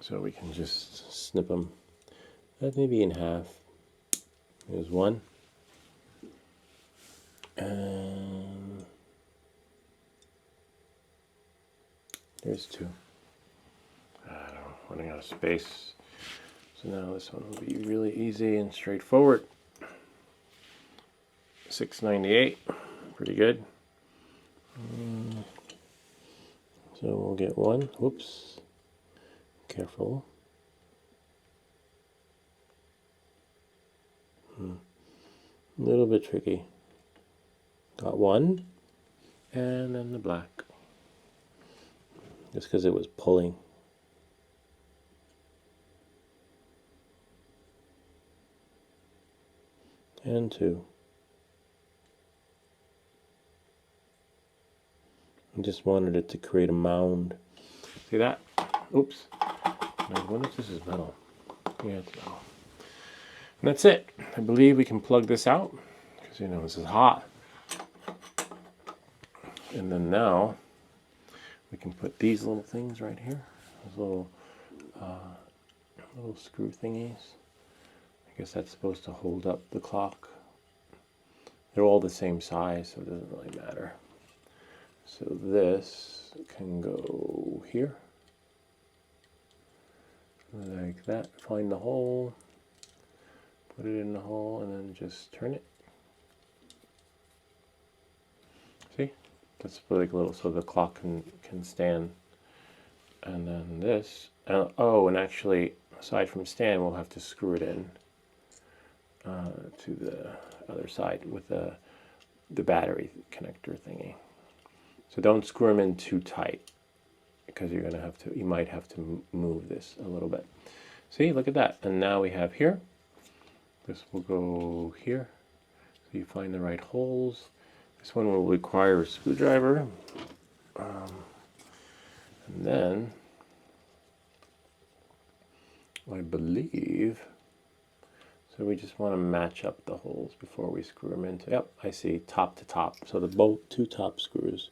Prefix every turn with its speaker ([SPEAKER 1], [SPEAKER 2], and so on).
[SPEAKER 1] So we can just snip them maybe in half. There's one. And there's two. I don't know, running out of space. So now this one will be really easy and straightforward. 698, pretty good. So we'll get one. Whoops. Careful. A little bit tricky. Got one. And then the black. Just because it was pulling. And two. I just wanted it to create a mound. See that? Oops. I wonder if this is metal. Yeah, it's metal. And that's it. I believe we can plug this out because, you know, this is hot. And then now we can put these little things right here. Those little screw thingies. I guess that's supposed to hold up the clock. They're all the same size, so it doesn't really matter. So this can go here. Like that. Find the hole. Put it in the hole and then just turn it. See? That's like a little, so the clock can stand. And then this. Oh, and actually, aside from stand, we'll have to screw it in to the other side with the battery connector thingy. So don't screw them in too tight because you're gonna have to. You might have to move this a little bit. See, look at that. And now we have here. This will go here. So you find the right holes. This one will require a screwdriver. And then I believe, so we just want to match up the holes before we screw them into. Yep, I see, top to top. So the bolt, two top screws.